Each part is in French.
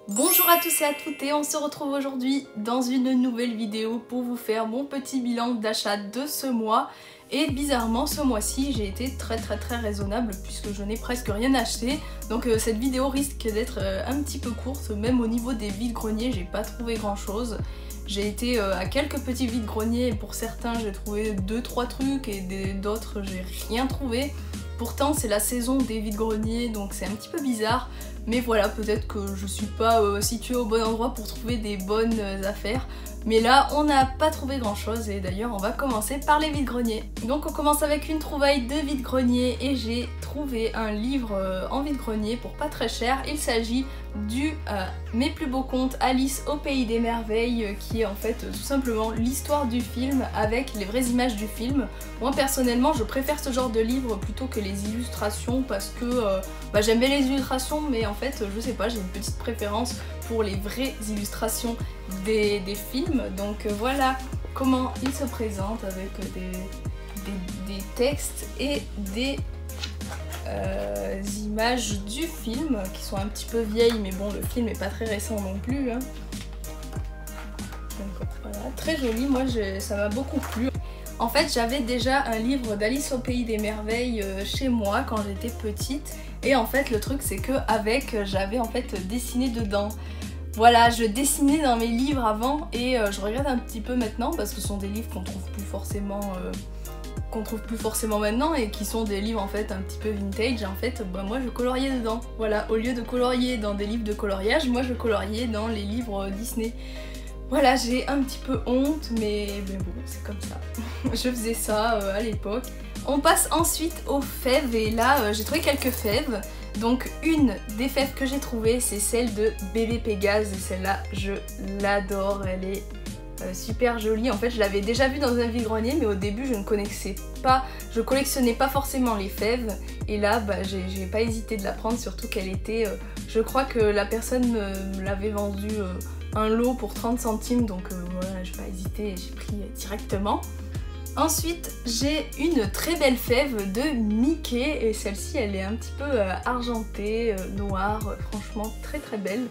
Bonjour à tous et à toutes et on se retrouve aujourd'hui dans une nouvelle vidéo pour vous faire mon petit bilan d'achat de ce mois. Et bizarrement ce mois-ci j'ai été très raisonnable puisque je n'ai presque rien acheté. Donc cette vidéo risque d'être un petit peu courte, même au niveau des vides-greniers j'ai pas trouvé grand chose. J'ai été à quelques petits vides-greniers et pour certains j'ai trouvé 2-3 trucs et d'autres j'ai rien trouvé. Pourtant c'est la saison des vides-greniers donc c'est un petit peu bizarre. Mais voilà, peut-être que je suis pas située au bon endroit pour trouver des bonnes affaires. Mais là, on n'a pas trouvé grand chose et d'ailleurs, on va commencer par les vides-greniers. Donc on commence avec une trouvaille de vide-grenier et j'ai trouvé un livre en vide-grenier pour pas très cher. Il s'agit du Mes plus beaux contes Alice au pays des merveilles qui est en fait tout simplement l'histoire du film avec les vraies images du film. Moi personnellement, je préfère ce genre de livre plutôt que les illustrations parce que j'aime bien les illustrations mais en fait, je sais pas, j'ai une petite préférence pour les vraies illustrations des films. Donc voilà comment il se présente avec des textes et des images du film qui sont un petit peu vieilles, mais bon, le film est pas très récent non plus. Hein. Donc voilà, très joli, moi ça m'a beaucoup plu. En fait, j'avais déjà un livre d'Alice au pays des merveilles chez moi quand j'étais petite. Et en fait, le truc c'est que avec j'avais en fait dessiné dedans. Voilà, je dessinais dans mes livres avant et je regrette un petit peu maintenant parce que ce sont des livres qu'on trouve plus forcément maintenant et qui sont des livres en fait un petit peu vintage. En fait, moi je coloriais dedans. Voilà, au lieu de colorier dans des livres de coloriage, moi je coloriais dans les livres Disney. Voilà, j'ai un petit peu honte, mais bon, c'est comme ça. Je faisais ça à l'époque. On passe ensuite aux fèves et là j'ai trouvé quelques fèves. Donc une des fèves que j'ai trouvées c'est celle de Bébé Pégase et celle-là je l'adore, elle est super jolie. En fait je l'avais déjà vue dans un vide-grenier mais au début je ne connaissais pas, je collectionnais pas forcément les fèves et là j'ai pas hésité de la prendre, surtout qu'elle était, je crois que la personne me l'avait vendue un lot pour 30 centimes donc voilà, j'ai pas hésité et j'ai pris directement. Ensuite, j'ai une très belle fève de Mickey et celle-ci elle est un petit peu argentée, noire, franchement très belle.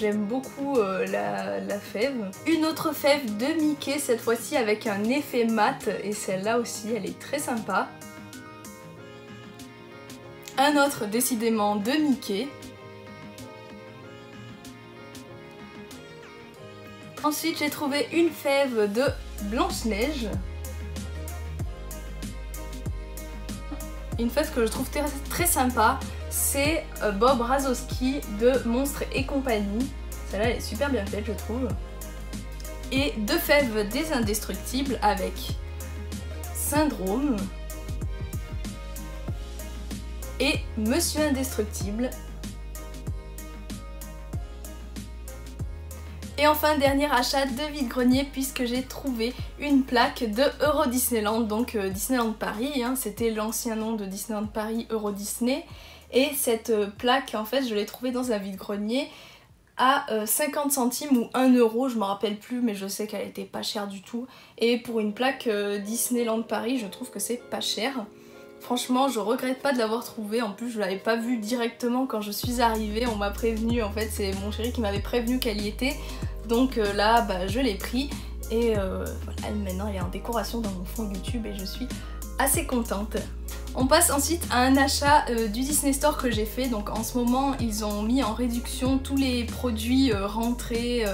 J'aime beaucoup la fève. Une autre fève de Mickey, cette fois-ci avec un effet mat et celle-là aussi elle est très sympa. Un autre décidément de Mickey. Ensuite j'ai trouvé une fève de Blanche-Neige. Une fève que je trouve très sympa, c'est Bob Razowski de Monstres et compagnie. Celle-là elle est super bien faite je trouve. Et deux fèves des Indestructibles avec Syndrome et Monsieur Indestructible. Et enfin, dernier achat de vide-grenier puisque j'ai trouvé une plaque de Euro Disneyland, donc Disneyland Paris, hein, c'était l'ancien nom de Disneyland Paris, Euro Disney. Et cette plaque, en fait, je l'ai trouvée dans un vide-grenier à 50 centimes ou 1 euro, je me rappelle plus, mais je sais qu'elle était pas chère du tout. Et pour une plaque Disneyland Paris, je trouve que c'est pas cher. Franchement, je regrette pas de l'avoir trouvée. En plus, je l'avais pas vue directement quand je suis arrivée. On m'a prévenu, en fait, c'est mon chéri qui m'avait prévenu qu'elle y était. Donc là, je l'ai pris. Et voilà, maintenant, elle est en décoration dans mon fond YouTube et je suis assez contente. On passe ensuite à un achat du Disney Store que j'ai fait. Donc en ce moment, ils ont mis en réduction tous les produits rentrés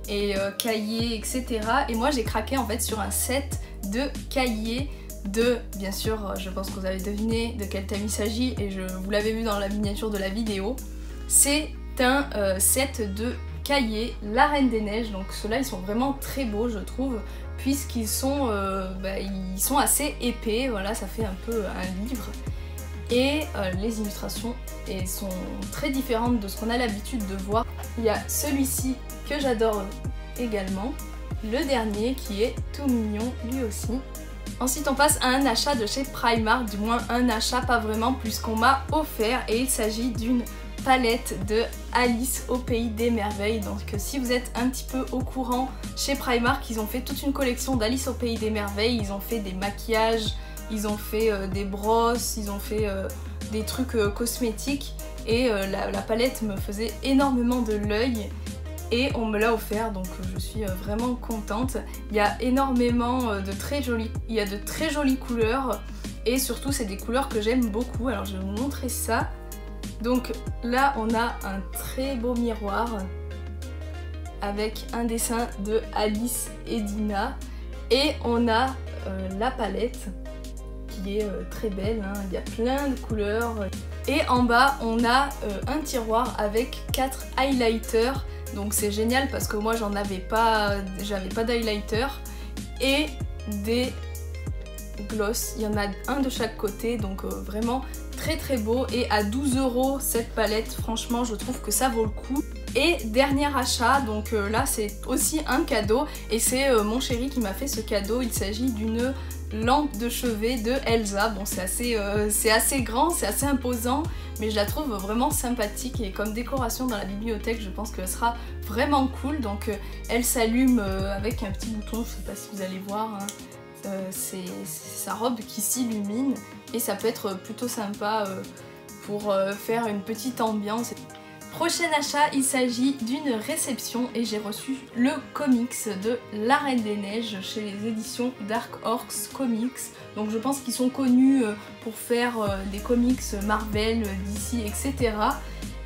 et cahiers, etc. Et moi, j'ai craqué en fait sur un set de cahiers bien sûr, je pense que vous avez deviné de quel thème il s'agit et vous l'avez vu dans la miniature de la vidéo. C'est un set de cahiers La Reine des Neiges, donc ceux-là ils sont vraiment très beaux je trouve, puisqu'ils sont, ils sont assez épais, voilà, ça fait un peu un livre. Et les illustrations sont très différentes de ce qu'on a l'habitude de voir. Il y a celui-ci que j'adore également, le dernier qui est tout mignon lui aussi. Ensuite on passe à un achat de chez Primark, du moins un achat pas vraiment puisqu'on m'a offert et il s'agit d'une palette de Alice au pays des merveilles. Donc si vous êtes un petit peu au courant, chez Primark ils ont fait toute une collection d'Alice au pays des merveilles, ils ont fait des maquillages, ils ont fait des brosses, ils ont fait des trucs cosmétiques et la palette me faisait énormément de l'œil et on me l'a offert, donc je suis vraiment contente. Il y a énormément de très jolies couleurs et surtout c'est des couleurs que j'aime beaucoup. Alors je vais vous montrer ça. Donc là on a un très beau miroir avec un dessin de Alice et Dina et on a la palette qui est très belle, hein. Il y a plein de couleurs et en bas on a un tiroir avec 4 highlighters, donc c'est génial parce que moi j'avais pas d'highlighter et des gloss, il y en a un de chaque côté, donc vraiment très beau et à 12 € cette palette, franchement je trouve que ça vaut le coup. Et dernier achat, donc là c'est aussi un cadeau et c'est mon chéri qui m'a fait ce cadeau. Il s'agit d'une lampe de chevet de Elsa. Bon c'est assez grand, c'est assez imposant, mais je la trouve vraiment sympathique et comme décoration dans la bibliothèque je pense qu'elle sera vraiment cool. Donc elle s'allume avec un petit bouton, je sais pas si vous allez voir, hein. C'est sa robe qui s'illumine et ça peut être plutôt sympa pour faire une petite ambiance. Prochain achat, il s'agit d'une réception et j'ai reçu le comics de La Reine des Neiges chez les éditions Dark Horse Comics. Donc je pense qu'ils sont connus pour faire des comics Marvel, DC, etc.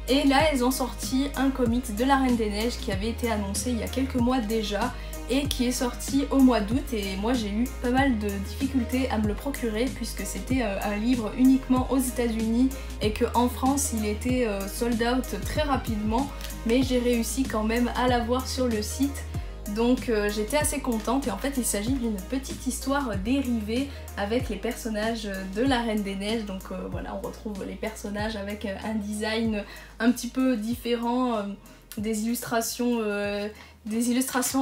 Et là ils ont sorti un comics de La Reine des Neiges qui avait été annoncé il y a quelques mois déjà et qui est sorti au mois d'août et moi j'ai eu pas mal de difficultés à me le procurer puisque c'était un livre uniquement aux États-Unis et qu'en France il était sold out très rapidement, mais j'ai réussi quand même à l'avoir sur le site. Donc j'étais assez contente et en fait il s'agit d'une petite histoire dérivée avec les personnages de La Reine des Neiges. Donc voilà, on retrouve les personnages avec un design un petit peu différent, des illustrations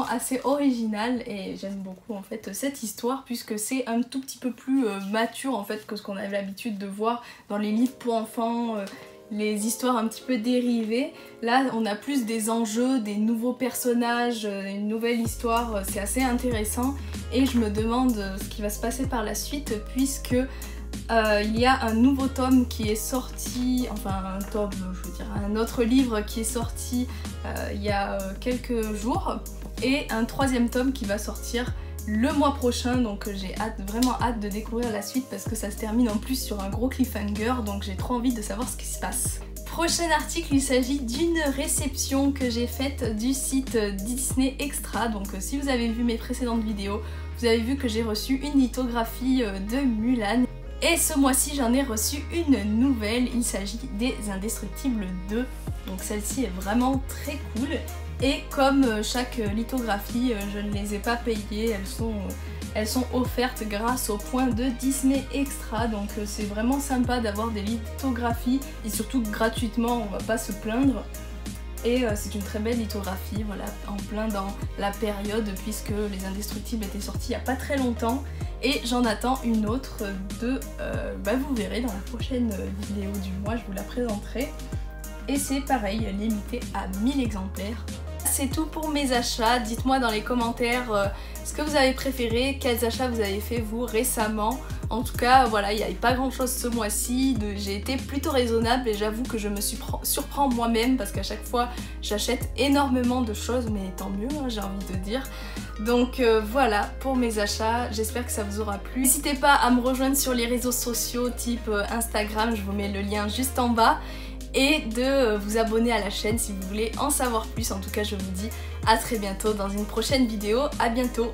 assez originales et j'aime beaucoup en fait cette histoire puisque c'est un tout petit peu plus mature en fait que ce qu'on avait l'habitude de voir dans les livres pour enfants, les histoires un petit peu dérivées. Là on a plus des enjeux, des nouveaux personnages, une nouvelle histoire, c'est assez intéressant et je me demande ce qui va se passer par la suite puisque il y a un nouveau tome qui est sorti, enfin un tome, je veux dire un autre livre qui est sorti il y a quelques jours et un troisième tome qui va sortir le mois prochain, donc j'ai vraiment hâte de découvrir la suite parce que ça se termine en plus sur un gros cliffhanger, donc j'ai trop envie de savoir ce qui se passe. Prochain article, il s'agit d'une réception que j'ai faite du site Disney Extra, donc si vous avez vu mes précédentes vidéos, vous avez vu que j'ai reçu une lithographie de Mulan. Et ce mois-ci j'en ai reçu une nouvelle, il s'agit des Indestructibles 2, donc celle-ci est vraiment très cool et comme chaque lithographie je ne les ai pas payées, elles sont offertes grâce au point de Disney Extra, donc c'est vraiment sympa d'avoir des lithographies et surtout gratuitement, on va pas se plaindre. Et c'est une très belle lithographie, voilà, en plein dans la période puisque les Indestructibles étaient sortis il n'y a pas très longtemps. Et j'en attends une autre vous verrez dans la prochaine vidéo du mois, je vous la présenterai. Et c'est pareil, limité à 1000 exemplaires. C'est tout pour mes achats, dites-moi dans les commentaires ce que vous avez préféré, quels achats vous avez fait vous récemment. En tout cas voilà, il n'y avait pas grand chose ce mois-ci, j'ai été plutôt raisonnable et j'avoue que je me surprends moi-même parce qu'à chaque fois j'achète énormément de choses, mais tant mieux hein, j'ai envie de dire. Donc voilà pour mes achats, j'espère que ça vous aura plu. N'hésitez pas à me rejoindre sur les réseaux sociaux type Instagram, je vous mets le lien juste en bas. Et de vous abonner à la chaîne si vous voulez en savoir plus. En tout cas je vous dis à très bientôt dans une prochaine vidéo, à bientôt.